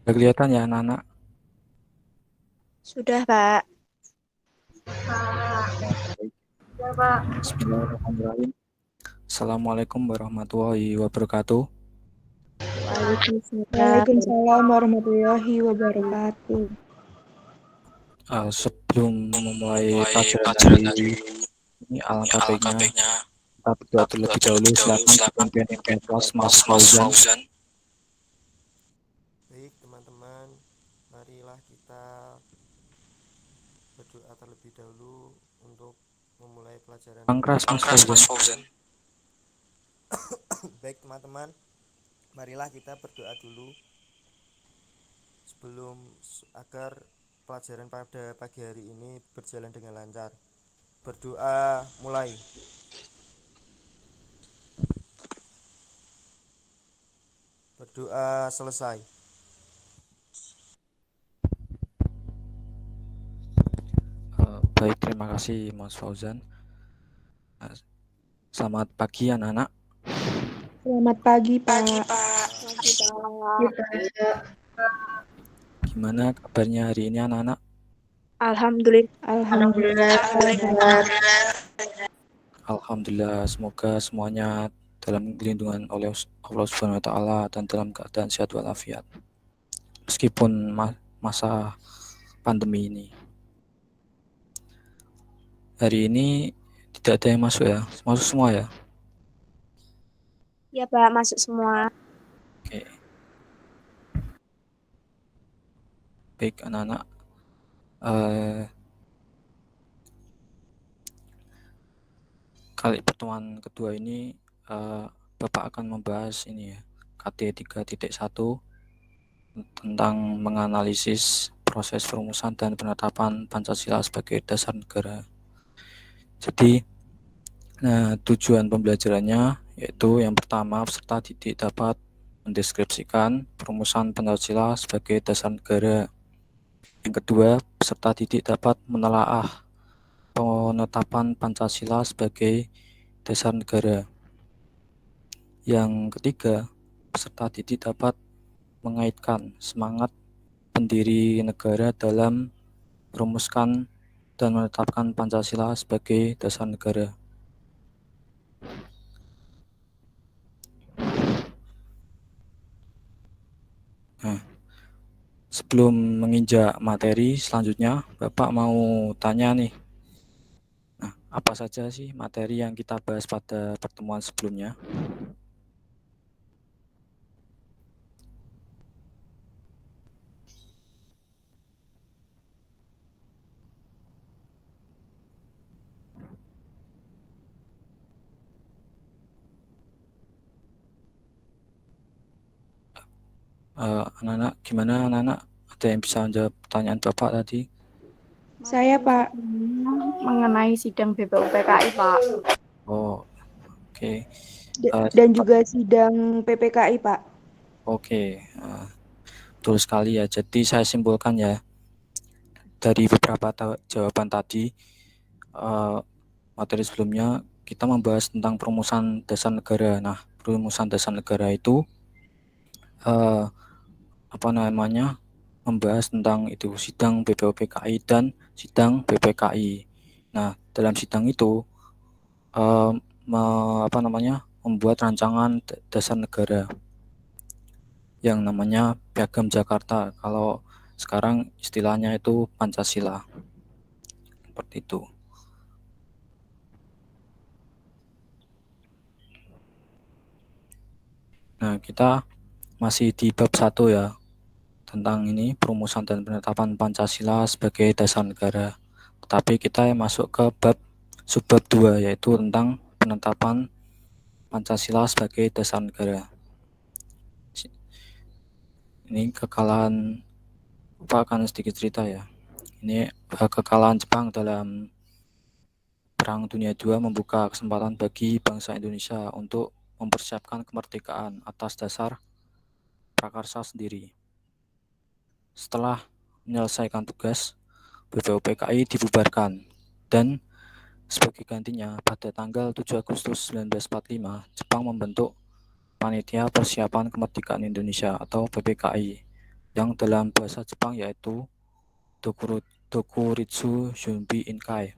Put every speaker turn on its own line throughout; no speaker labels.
Udah kelihatan ya anak-anak?
Sudah, Pak.
Bismillahirrahmanirrahim. Assalamualaikum warahmatullahi wabarakatuh.
Waalaikumsalam warahmatullahi wabarakatuh.
Sebelum memulai pelajaran hari ini, alangkah baiknya kita berdoa terlebih dahulu. Silakan pimpin kelas Mas Fauzan.
Baik teman-teman, marilah kita berdoa terlebih dahulu untuk memulai pelajaran
Angkras Mas Fauzan.
Baik teman-teman, marilah kita berdoa dulu sebelum agar pelajaran pada pagi hari ini berjalan dengan lancar. Berdoa mulai. Berdoa selesai.
Baik, terima kasih Mas Fauzan. Selamat pagi anak-anak.
Selamat pagi, Pak.
Gimana kabarnya hari ini anak-anak?
Alhamdulillah.
Alhamdulillah, semoga semuanya dalam lindungan oleh Allah Subhanahu wa taala dan dalam keadaan sehat walafiat. Meskipun masa pandemi ini. Hari ini tidak ada yang masuk ya? Masuk semua ya?
Ya, Pak, masuk semua.
Oke. Baik anak-anak. Kali pertemuan kedua ini Bapak akan membahas ini ya, KT 3.1 tentang menganalisis proses perumusan dan penetapan Pancasila sebagai dasar negara. Jadi, tujuan pembelajarannya yaitu yang pertama, peserta didik dapat mendeskripsikan perumusan Pancasila sebagai dasar negara. Yang kedua, peserta didik dapat menelaah penetapan Pancasila sebagai dasar negara. Yang ketiga, peserta didik dapat mengaitkan semangat pendiri negara dalam merumuskan dan menetapkan Pancasila sebagai dasar negara. Nah, sebelum menginjak materi selanjutnya, Bapak mau tanya nih. Nah, apa saja sih materi yang kita bahas pada pertemuan sebelumnya? Anak-anak, gimana anak-anak? Ada yang bisa menjawab pertanyaan Bapak tadi?
Saya, Pak.
Mengenai sidang BPUPKI, Pak.
Oh, oke.
Dan juga sidang PPKI, Pak.
Oke, betul sekali ya. Jadi saya simpulkan ya, dari beberapa jawaban tadi, materi sebelumnya kita membahas tentang perumusan dasar negara. Nah, perumusan dasar negara itu membahas tentang itu sidang BPUPKI dan sidang BPKI. Nah, dalam sidang itu membuat rancangan dasar negara yang namanya Piagam Jakarta. Kalau sekarang istilahnya itu Pancasila. Seperti itu. Nah, kita masih di bab 1 ya, tentang ini perumusan dan penetapan Pancasila sebagai dasar negara. tapi kita masuk ke subbab 2, yaitu tentang penetapan Pancasila sebagai dasar negara. Ini kekalahan, akan sedikit cerita ya. Ini kekalahan Jepang dalam Perang Dunia II membuka kesempatan bagi bangsa Indonesia untuk mempersiapkan kemerdekaan atas dasar prakarsa sendiri. Setelah menyelesaikan tugas, BPUPKI dibubarkan dan sebagai gantinya pada tanggal 7 Agustus 1945 Jepang membentuk Panitia Persiapan Kemerdekaan Indonesia atau PPKI yang dalam bahasa Jepang yaitu Dokuritsu Junbi Inkai.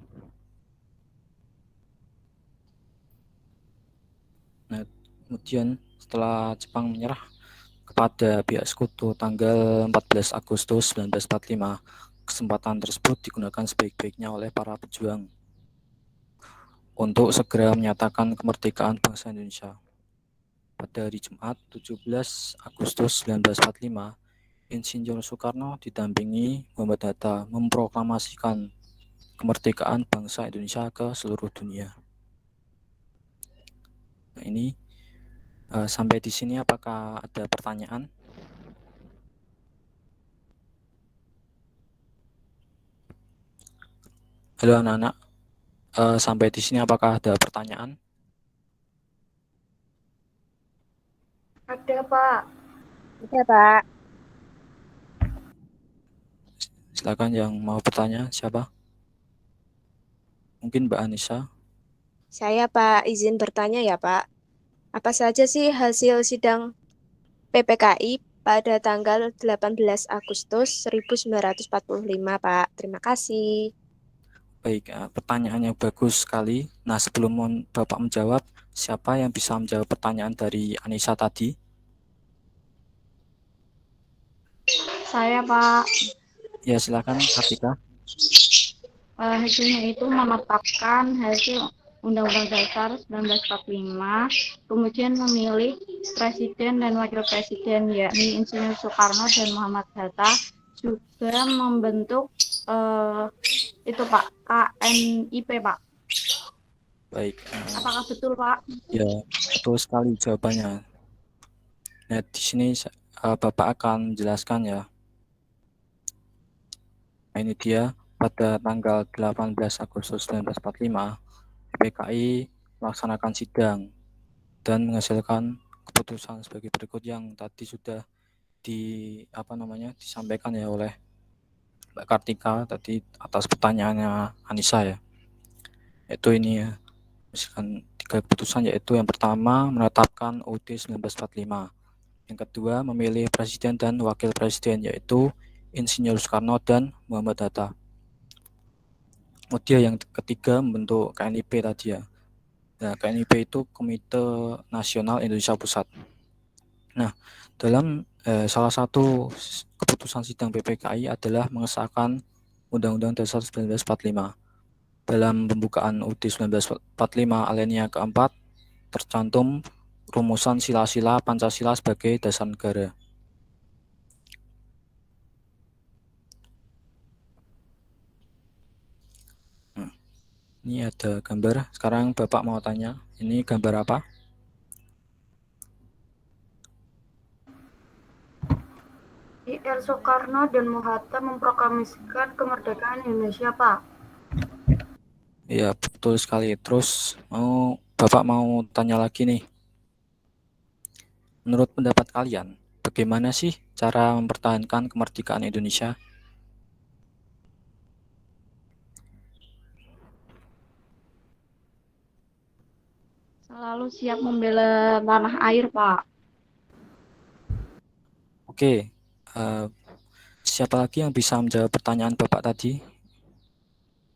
Nah, kemudian setelah Jepang menyerah kepada pihak sekutu tanggal 14 Agustus 1945, kesempatan tersebut digunakan sebaik-baiknya oleh para pejuang untuk segera menyatakan kemerdekaan bangsa Indonesia. Pada hari Jumat 17 Agustus 1945, Insinyur Soekarno didampingi Muhammad Hatta memproklamasikan kemerdekaan bangsa Indonesia ke seluruh dunia. Nah, ini sampai di sini apakah ada pertanyaan? Halo anak-anak, sampai di sini apakah ada pertanyaan?
Ada, Pak.
Ada, Pak.
Silakan yang mau bertanya, siapa? Mungkin Mbak Anissa.
Saya, Pak, izin bertanya ya, Pak. Apa saja sih hasil sidang PPKI pada tanggal 18 Agustus 1945, Pak? Terima kasih.
Baik, pertanyaannya bagus sekali. Nah, sebelum Bapak menjawab, siapa yang bisa menjawab pertanyaan dari Anissa tadi?
Saya, Pak.
Ya, silakan Kartika.
Hasilnya itu menetapkan hasil Undang-Undang Dasar 1945, kemudian memilih presiden dan wakil presiden yakni Insinyur Soekarno dan Muhammad Hatta, juga membentuk itu Pak, KNIP Pak.
Baik.
Apakah betul Pak?
Ya, betul sekali jawabannya. Nah, di sini Bapak akan menjelaskan ya. Nah, ini dia pada tanggal 18 Agustus 1945, PPKI melaksanakan sidang dan menghasilkan keputusan sebagai berikut yang tadi sudah disampaikan ya oleh Mbak Kartika tadi atas pertanyaannya Anissa ya. Itu ini ya. Misalkan 3 keputusan yaitu yang pertama menetapkan UUD 1945. Yang kedua memilih presiden dan wakil presiden yaitu Insinyur Soekarno dan Muhammad Hatta. Kemudian yang ketiga membentuk KNIP tadi ya. Nah, KNIP itu Komite Nasional Indonesia Pusat. Nah, dalam salah satu keputusan sidang PPKI adalah mengesahkan Undang-Undang Dasar 1945. Dalam pembukaan UUD 1945 alinea keempat tercantum rumusan sila-sila Pancasila sebagai dasar negara. Ini ada gambar. Sekarang Bapak mau tanya, ini gambar apa?
IR Soekarno dan Hatta memproklamasikan kemerdekaan Indonesia, Pak.
Iya, betul sekali. Terus Bapak mau tanya lagi nih. Menurut pendapat kalian, bagaimana sih cara mempertahankan kemerdekaan Indonesia?
Selalu siap membela tanah air, Pak.
Oke, siapa lagi yang bisa menjawab pertanyaan Bapak tadi?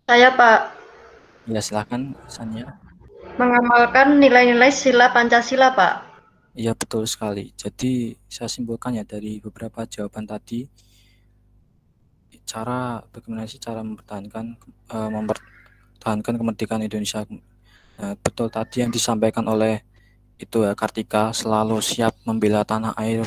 Saya, Pak.
Ya, silakan, Sania.
Mengamalkan nilai-nilai sila Pancasila, Pak.
Iya, betul sekali. Jadi, saya simpulkan ya dari beberapa jawaban tadi, bagaimana sih cara mempertahankan kemerdekaan Indonesia. Nah, betul tadi yang disampaikan oleh itu ya Kartika, selalu siap membela tanah air.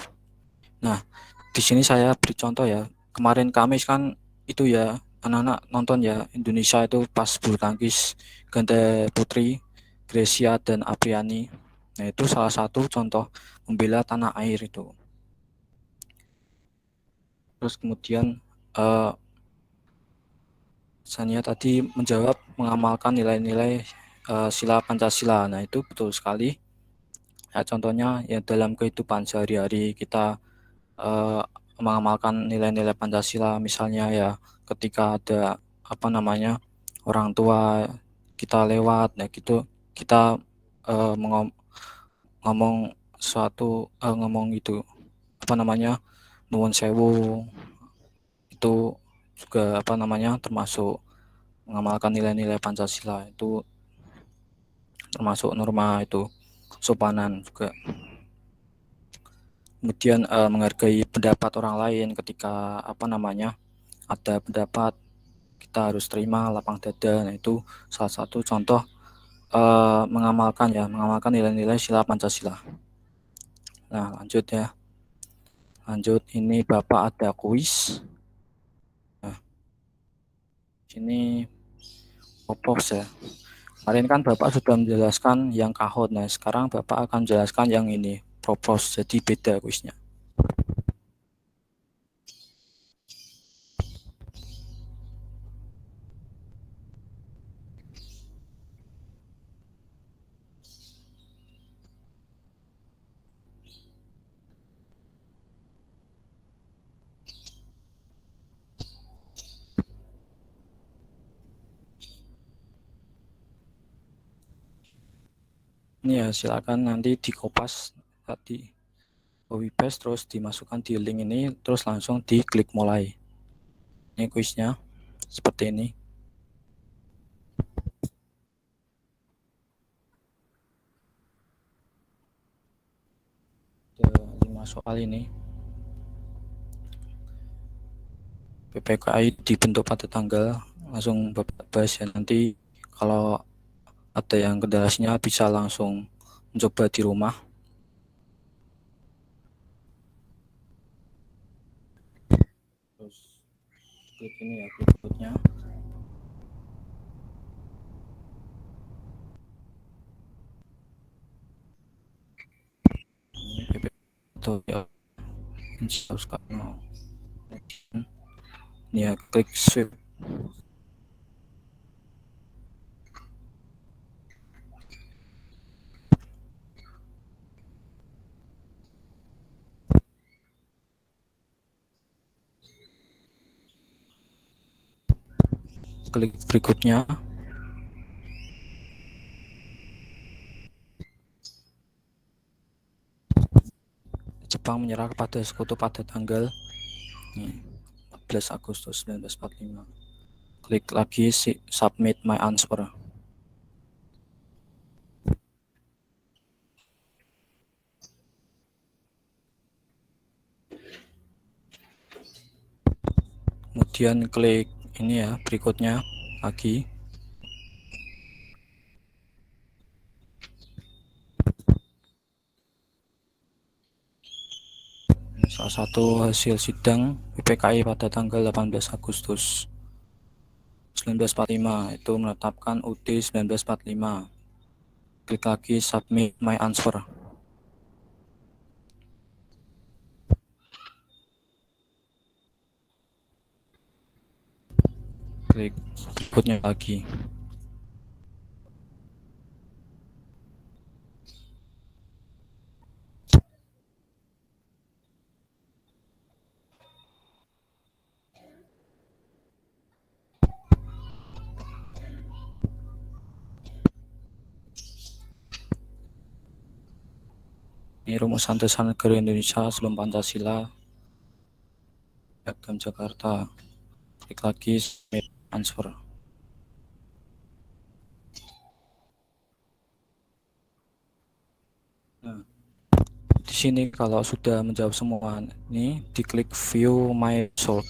Nah, di sini saya beri contoh ya. Kemarin Kamis kan itu ya anak-anak nonton ya, Indonesia itu pas bulu tangkis ganda putri Grecia dan Apriani. Nah, itu salah satu contoh membela tanah air itu. Terus kemudian Sania tadi menjawab mengamalkan nilai-nilai sila Pancasila. Nah, itu betul sekali. Ya, contohnya ya dalam kehidupan sehari-hari kita mengamalkan nilai-nilai Pancasila, misalnya ya ketika ada apa namanya orang tua kita lewat, nah gitu kita ngomong ngomong itu apa namanya nuwun sewu, itu juga apa namanya termasuk mengamalkan nilai-nilai Pancasila, itu termasuk norma itu sopanan juga. Kemudian menghargai pendapat orang lain, ketika apa namanya ada pendapat kita harus terima lapang dada. Nah, itu salah satu contoh mengamalkan nilai-nilai sila Pancasila. Nah, lanjut ya. Lanjut, ini Bapak ada kuis. Nah, ini popos ya. Kemarin kan Bapak sudah menjelaskan yang kahot. Nah, sekarang Bapak akan menjelaskan yang ini propos, jadi beda kuisnya. Ini ya, silakan nanti dikopas tadi, copy paste, terus dimasukkan di link ini, terus langsung diklik mulai. Ini kuisnya seperti ini. Ada 5 soal ini. PPKI dibentuk pada tanggal, langsung bahas ya, nanti kalau ada yang kendalanya bisa langsung mencoba di rumah. Terus klik ini ya, berikutnya. Ini PP atau ya, ini ya, klik swipe. Klik berikutnya. Jepang menyerah kepada sekutu pada tanggal 14 Agustus 1945. Klik lagi submit my answer. Kemudian klik ini ya, berikutnya lagi. Salah satu hasil sidang PPKI pada tanggal 18 Agustus 1945 itu menetapkan UT 1945. Klik lagi submit my answer. Klik berikutnya lagi. Ini rumusan dasar negara Indonesia sebelum Pancasila, Piagam Jakarta. Klik lagi submit answer. Nah, di sini kalau sudah menjawab semua, ini diklik view my result.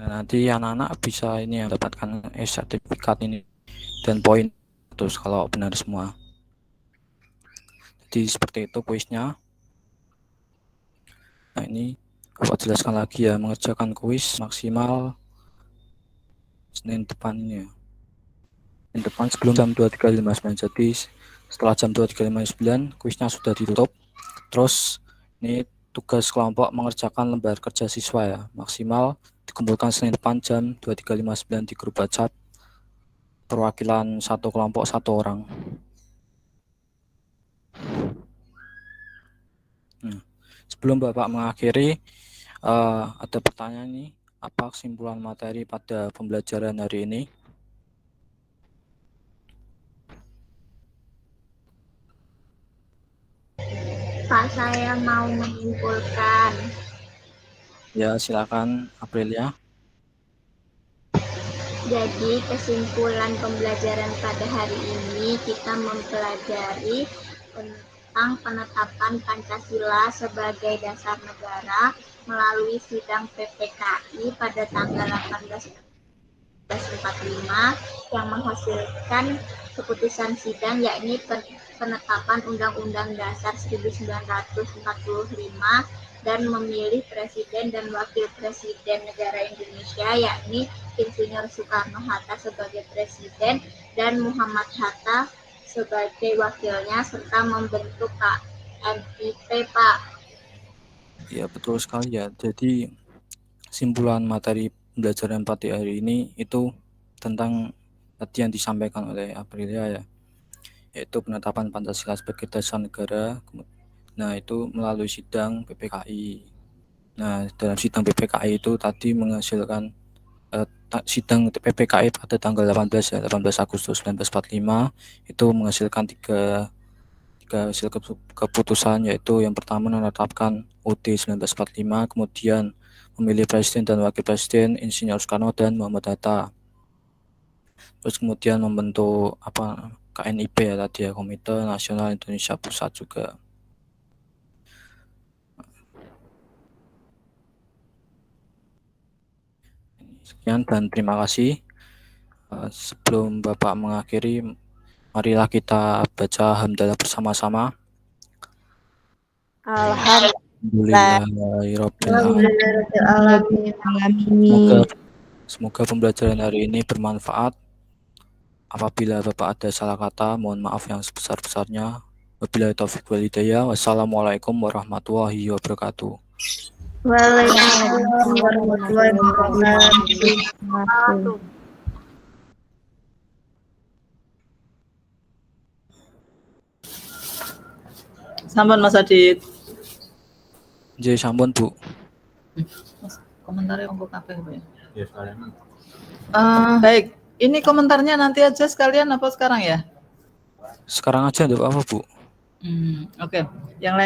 Nah, nanti anak-anak bisa ini yang dapatkan sertifikat ini dan poin terus kalau benar semua. Jadi seperti itu kuisnya. Nah, ini Bapak jelaskan lagi ya, mengerjakan kuis maksimal Senin depannya. Senin depan sebelum jam 23.59. Jadi setelah jam 23.59 kuisnya sudah ditutup. Terus ini tugas kelompok mengerjakan lembar kerja siswa ya, maksimal dikumpulkan Senin depan jam 23.59 di grup WhatsApp perwakilan satu kelompok 1 orang. Sebelum Bapak mengakhiri, ada pertanyaan nih, apa kesimpulan materi pada pembelajaran hari ini?
Pak, saya mau menyimpulkan.
Ya, silakan Aprilia.
Jadi kesimpulan pembelajaran pada hari ini kita mempelajari tentang penetapan Pancasila sebagai dasar negara melalui sidang PPKI pada tanggal 18/1945 yang menghasilkan keputusan sidang yakni penetapan Undang-Undang Dasar 1945 dan memilih Presiden dan Wakil Presiden negara Indonesia yakni Insinyur Soekarno-Hatta sebagai Presiden dan Muhammad Hatta sebagai wakilnya serta membentuk KMIP, Pak.
Ya, betul sekali ya. Jadi kesimpulan materi pembelajaran pada hari ini itu tentang tadi yang disampaikan oleh Aprilia ya, yaitu penetapan Pancasila sebagai dasar negara. Nah, itu melalui sidang PPKI. Nah, dalam sidang PPKI itu tadi menghasilkan sidang PPKI pada tanggal 18 Agustus 1945 itu menghasilkan tiga hasil keputusan, yaitu yang pertama menetapkan UUD 1945, kemudian memilih Presiden dan Wakil Presiden Insinyur Soekarno dan Muhammad Hatta. Terus kemudian membentuk KNIP ya tadi ya, Komite Nasional Indonesia Pusat juga. Sekian dan terima kasih. Sebelum Bapak mengakhiri, marilah kita baca hamdalah bersama-sama. Alhamdulillahirabbil alamin. Semoga pembelajaran hari ini bermanfaat. Apabila Bapak ada salah kata, mohon maaf yang sebesar-besarnya. Wabillahi taufiq wal hidayah. Wassalamualaikum warahmatullahi wabarakatuh.
Waalaikumsalam warahmatullahi wabarakatuh.
Sampun Mas Adit.
Jadi sampun Bu.
Mas, komentarnya untuk kabeh ya. Ya sekalian. Baik, ini komentarnya nanti aja sekalian apa sekarang ya?
Sekarang aja untuk apa Bu?
Oke. Yang lain